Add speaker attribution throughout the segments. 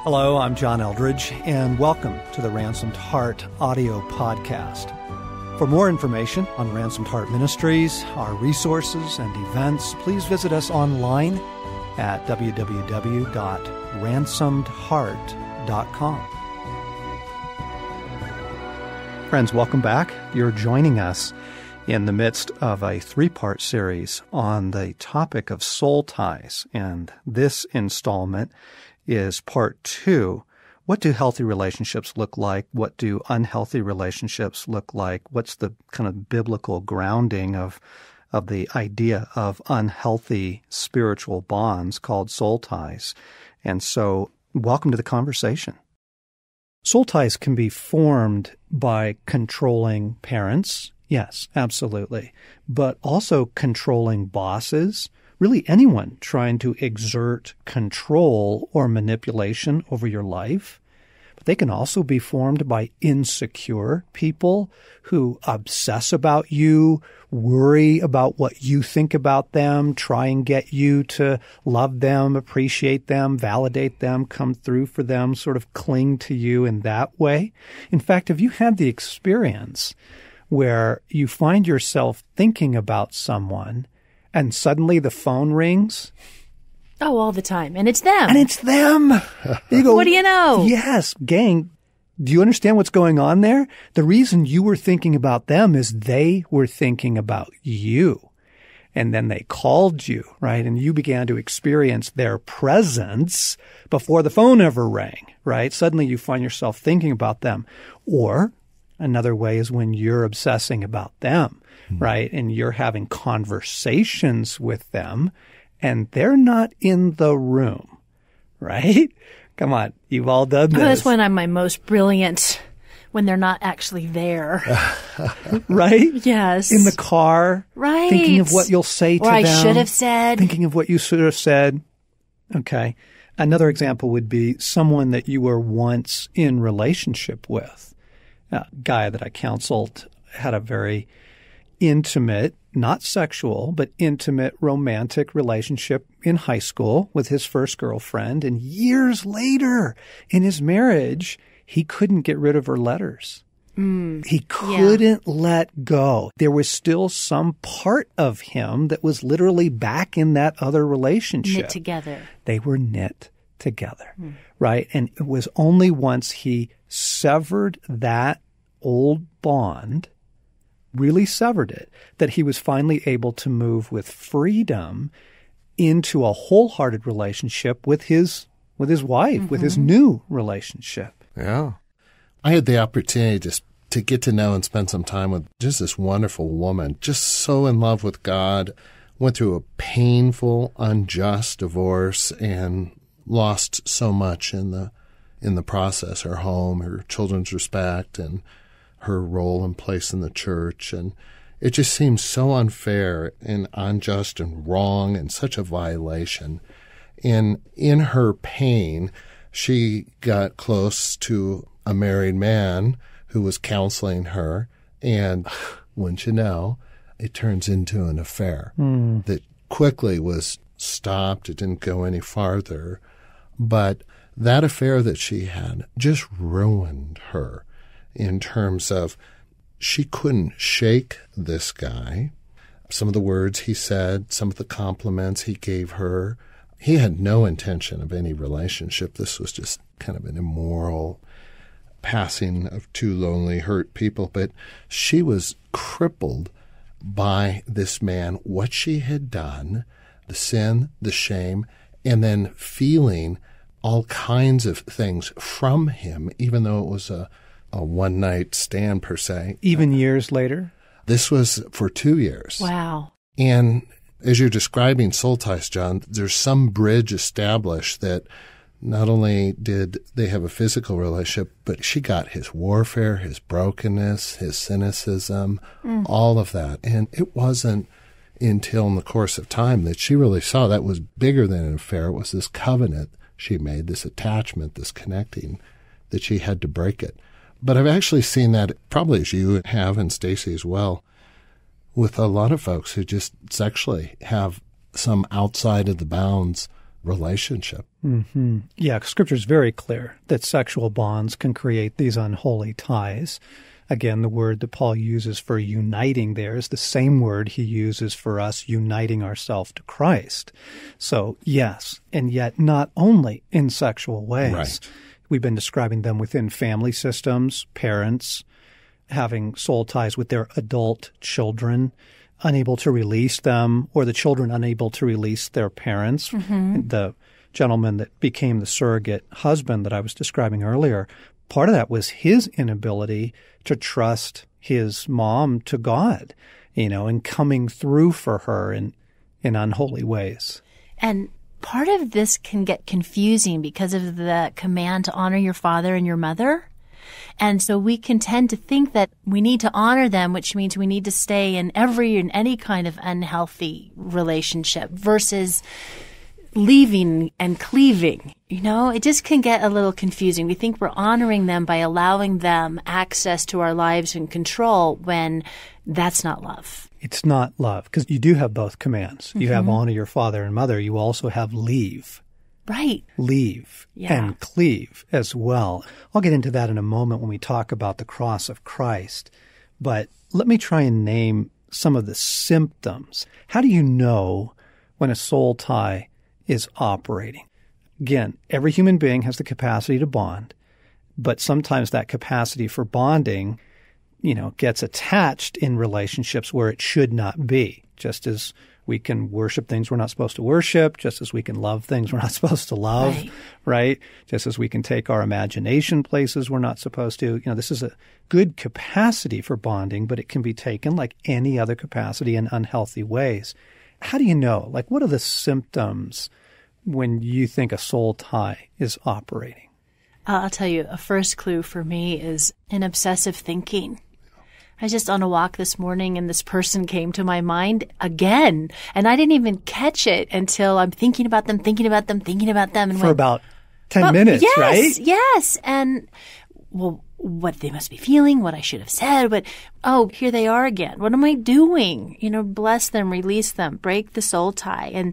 Speaker 1: Hello, I'm John Eldridge, and welcome to the Ransomed Heart audio podcast. For more information on Ransomed Heart Ministries, our resources and events, please visit us online at www.ransomedheart.com. Friends, welcome back. You're joining us in the midst of a three-part series on the topic of soul ties, and this installment is part 2. What do healthy relationships look like? What do unhealthy relationships look like? What's the kind of biblical grounding of the idea of unhealthy spiritual bonds called soul ties? And so, welcome to the conversation. Soul ties can be formed by controlling parents. Yes, absolutely. But also controlling bosses, really anyone trying to exert control or manipulation over your life. But they can also be formed by insecure people who obsess about you, worry about what you think about them, try and get you to love them, appreciate them, validate them, come through for them, sort of cling to you in that way. In fact, have you had the experience where you find yourself thinking about someone and suddenly the phone rings?
Speaker 2: Oh, all the time. And it's them.
Speaker 1: And it's them. You go,
Speaker 2: what do you know?
Speaker 1: Yes, gang. Do you understand what's going on there? The reason you were thinking about them is they were thinking about you. And then they called you, right? And you began to experience their presence before the phone ever rang, right? Suddenly you find yourself thinking about them. Or another way is when you're obsessing about them, right? And you're having conversations with them and they're not in the room, right? Come on, you've all done this.
Speaker 2: Oh, that's when I'm my most brilliant, when they're not actually there.
Speaker 1: Right?
Speaker 2: Yes.
Speaker 1: In the car.
Speaker 2: Right.
Speaker 1: Thinking of what you'll say to them.
Speaker 2: Or I should have said.
Speaker 1: Thinking of what you should have said. Okay. Another example would be someone that you were once in relationship with. A guy that I counseled had a very intimate, not sexual, but intimate romantic relationship in high school with his first girlfriend. And years later in his marriage, he couldn't get rid of her letters. He couldn't let go. There was still some part of him that was literally back in that other relationship.
Speaker 2: Knit together.
Speaker 1: They were knit together, right? And it was only once he severed that old bond, really severed it, that he was finally able to move with freedom into a wholehearted relationship with his wife, with his new relationship.
Speaker 3: Yeah. I had the opportunity to get to know and spend some time with just this wonderful woman, just so in love with God, went through a painful, unjust divorce and lost so much in the process, her home, her children's respect, and her role and place in the church. And it just seems so unfair and unjust and wrong and such a violation. And in her pain, she got close to a married man who was counseling her. And wouldn't you know, it turns into an affair that quickly was stopped. It didn't go any farther. But that affair that she had just ruined her in terms of she couldn't shake this guy. Some of the words he said, some of the compliments he gave her, he had no intention of any relationship. This was just kind of an immoral passing of two lonely, hurt people. But she was crippled by this man, what she had done, the sin, the shame, and then feeling all kinds of things from him, even though it was a one-night stand per se.
Speaker 1: Even years later?
Speaker 3: This was for 2 years.
Speaker 2: Wow.
Speaker 3: And as you're describing soul ties, John, there's some bridge established that not only did they have a physical relationship, but she got his warfare, his brokenness, his cynicism, all of that. And it wasn't until in the course of time that she really saw that was bigger than an affair. It was this covenant she made, this attachment, this connecting, that she had to break it. But I've actually seen that, probably as you have and Stacy as well, with a lot of folks who just sexually have some outside of the bounds relationship.
Speaker 1: Mm-hmm. Yeah, Scripture is very clear that sexual bonds can create these unholy ties. Again, the word that Paul uses for uniting there is the same word he uses for us uniting ourselves to Christ. So, yes, and yet not only in sexual ways.
Speaker 3: Right.
Speaker 1: We've been describing them within family systems, parents having soul ties with their adult children, unable to release them, or the children unable to release their parents. Mm-hmm. The gentleman that became the surrogate husband that I was describing earlier, part of that was his inability to trust his mom to God, and coming through for her in unholy ways.
Speaker 2: And part of this can get confusing because of the command to honor your father and your mother. And so we can tend to think that we need to honor them, which means we need to stay in any kind of unhealthy relationship versus leaving and cleaving. It just can get a little confusing. We think we're honoring them by allowing them access to our lives and control when that's not love.
Speaker 1: It's not love, because you do have both commands. You have honor your father and mother. You also have leave.
Speaker 2: Right.
Speaker 1: Leave and cleave as well. I'll get into that in a moment when we talk about the cross of Christ. But let me try and name some of the symptoms. How do you know when a soul tie is operating? Again, every human being has the capacity to bond, but sometimes that capacity for bonding, gets attached in relationships where it should not be. Just as we can worship things we're not supposed to worship, just as we can love things we're not supposed to love, right? Just as we can take our imagination places we're not supposed to. This is a good capacity for bonding, but it can be taken like any other capacity in unhealthy ways. How do you know? What are the symptoms when you think a soul tie is operating?
Speaker 2: I'll tell you, a first clue for me is an obsessive thinking. I was just on a walk this morning and this person came to my mind again. And I didn't even catch it until I'm thinking about them. And
Speaker 1: for about 10 minutes,
Speaker 2: yes,
Speaker 1: right?
Speaker 2: Yes. And what they must be feeling, what I should have said, but here they are again. What am I doing? Bless them, release them, break the soul tie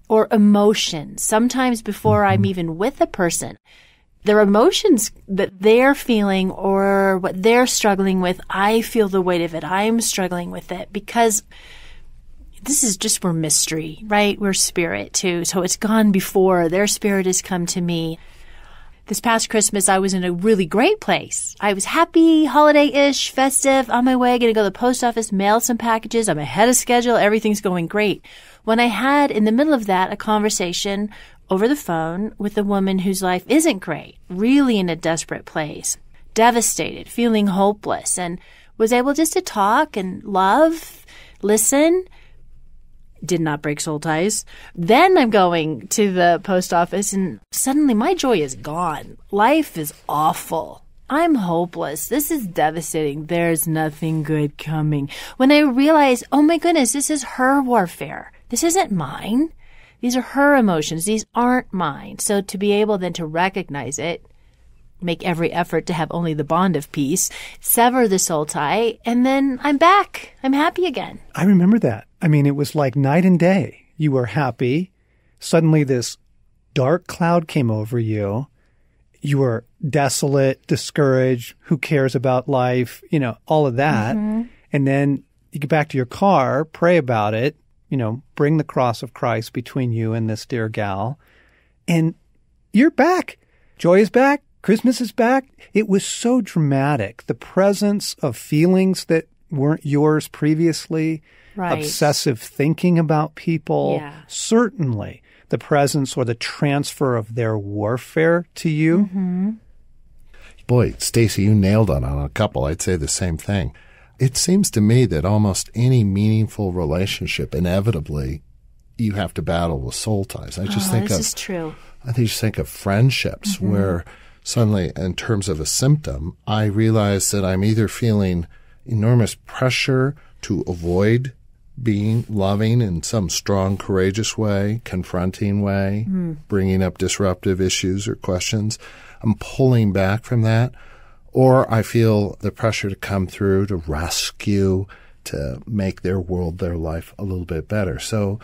Speaker 2: or emotions. Sometimes before I'm even with a person, their emotions that they're feeling or what they're struggling with, I feel the weight of it. I'm struggling with it because this is just, we're mystery, right? We're spirit too. So it's gone before. Their spirit has come to me. This past Christmas, I was in a really great place. I was happy, holiday-ish, festive, on my way, going to go to the post office, mail some packages. I'm ahead of schedule. Everything's going great. When I had, in the middle of that, a conversation over the phone with a woman whose life isn't great, really in a desperate place, devastated, feeling hopeless, and was able just to talk and love, listen, did not break soul ties. Then I'm going to the post office and suddenly my joy is gone. Life is awful. I'm hopeless. This is devastating. There's nothing good coming. When I realize, oh my goodness, this is her warfare. This isn't mine. These are her emotions. These aren't mine. So to be able then to recognize it, make every effort to have only the bond of peace, sever the soul tie, and then I'm back. I'm happy again.
Speaker 1: I remember that. It was like night and day. You were happy. Suddenly this dark cloud came over you. You were desolate, discouraged. Who cares about life? All of that. Mm-hmm. And then you get back to your car, pray about it, bring the cross of Christ between you and this dear gal, and you're back. Joy is back. Christmas is back. It was so dramatic. The presence of feelings that weren't yours previously, right. Obsessive thinking about people, certainly the presence or the transfer of their warfare to you.
Speaker 2: Mm-hmm.
Speaker 3: Boy, Stacy, you nailed it on a couple. I'd say the same thing. It seems to me that almost any meaningful relationship, inevitably, you have to battle with soul ties.
Speaker 2: This is true.
Speaker 3: I just think of friendships where suddenly, in terms of a symptom, I realize that I'm either feeling enormous pressure to avoid being loving in some strong, courageous way, confronting way, bringing up disruptive issues or questions. I'm pulling back from that. Or I feel the pressure to come through, to rescue, to make their world, their life a little bit better. So,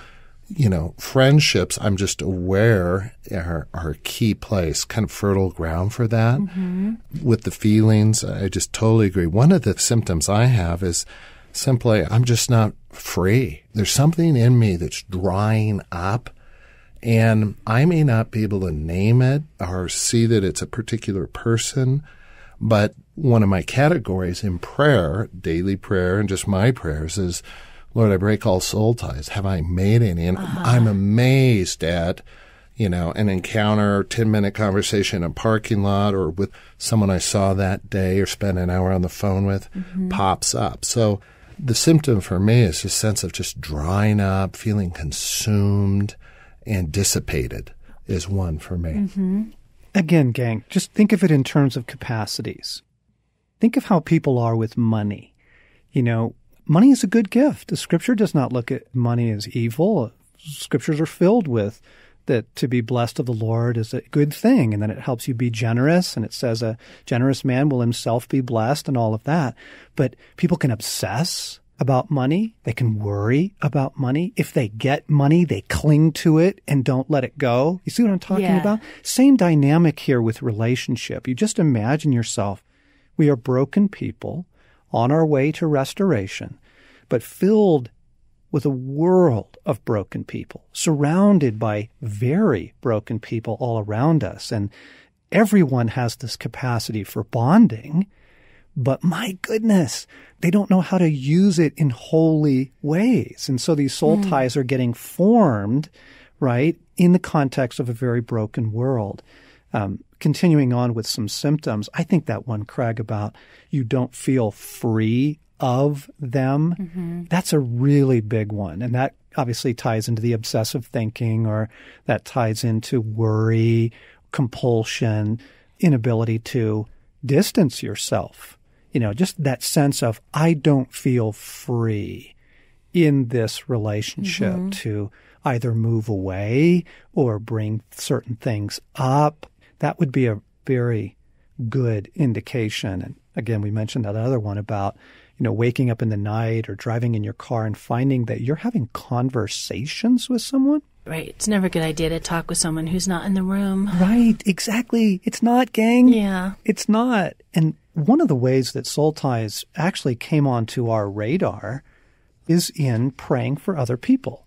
Speaker 3: friendships, I'm just aware are a key place, kind of fertile ground for that. Mm-hmm. With the feelings, I just totally agree. One of the symptoms I have is simply I'm just not free. There's something in me that's drying up, and I may not be able to name it or see that it's a particular person, but one of my categories in prayer, daily prayer, and just my prayers is, Lord, I break all soul ties. Have I made any? And I'm amazed at, an encounter, 10-minute conversation in a parking lot or with someone I saw that day or spent an hour on the phone with pops up. So the symptom for me is a sense of just drying up, feeling consumed and dissipated is one for me.
Speaker 1: Mm-hmm. Again, gang, just think of it in terms of capacities. Think of how people are with money. Money is a good gift. The Scripture does not look at money as evil. Scriptures are filled with that to be blessed of the Lord is a good thing, and then it helps you be generous, and it says a generous man will himself be blessed and all of that. But people can obsess about money. They can worry about money. If they get money, they cling to it and don't let it go. You see what I'm talking about? Same dynamic here with relationship. You just imagine yourself. We are broken people on our way to restoration, but filled with a world of broken people, surrounded by very broken people all around us. And everyone has this capacity for bonding, but my goodness, they don't know how to use it in holy ways. And so these soul ties are getting formed, right, in the context of a very broken world. Continuing on with some symptoms, I think that one, Craig, about you don't feel free of them, that's a really big one. And that obviously ties into the obsessive thinking, or that ties into worry, compulsion, inability to distance yourself. Just that sense of, I don't feel free in this relationship to either move away or bring certain things up. That would be a very good indication. And again, we mentioned that other one about, waking up in the night or driving in your car and finding that you're having conversations with someone.
Speaker 2: Right. It's never a good idea to talk with someone who's not in the room.
Speaker 1: Right. Exactly. It's not, gang.
Speaker 2: Yeah.
Speaker 1: It's not. And one of the ways that soul ties actually came onto our radar is in praying for other people.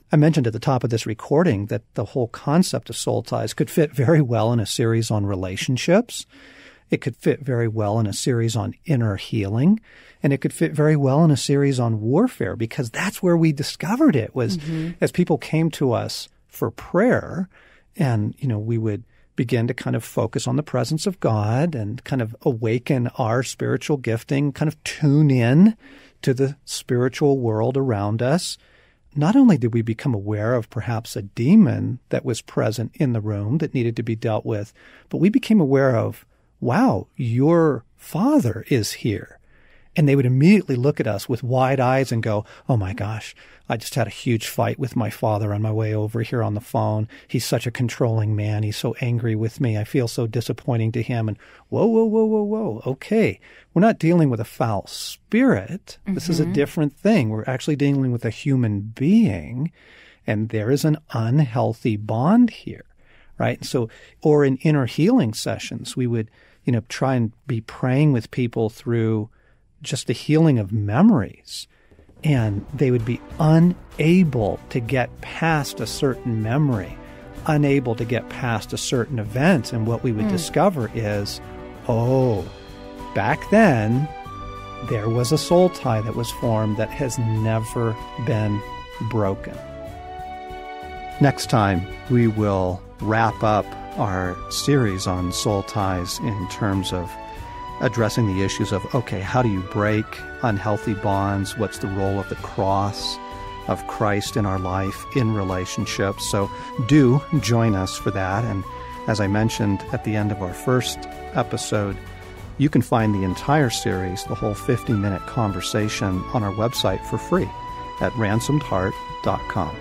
Speaker 1: I mentioned at the top of this recording that the whole concept of soul ties could fit very well in a series on relationships. It could fit very well in a series on inner healing. And it could fit very well in a series on warfare, because that's where we discovered it was as people came to us for prayer, and, we would begin to kind of focus on the presence of God and kind of awaken our spiritual gifting, kind of tune in to the spiritual world around us. Not only did we become aware of perhaps a demon that was present in the room that needed to be dealt with, but we became aware of, wow, your Father is here. And they would immediately look at us with wide eyes and go, oh my gosh, I just had a huge fight with my father on my way over here on the phone. He's such a controlling man. He's so angry with me. I feel so disappointing to him. And whoa. Okay, we're not dealing with a foul spirit. This is a different thing. We're actually dealing with a human being. And there is an unhealthy bond here, right? So, or in inner healing sessions, we would, try and be praying with people through just the healing of memories, and they would be unable to get past a certain memory, unable to get past a certain event. And what we would discover is, back then, there was a soul tie that was formed that has never been broken. Next time, we will wrap up our series on soul ties in terms of addressing the issues of, how do you break unhealthy bonds? What's the role of the cross of Christ in our life, in relationships? So do join us for that. And as I mentioned at the end of our first episode, you can find the entire series, the whole 50-minute conversation, on our website for free at ransomedheart.com.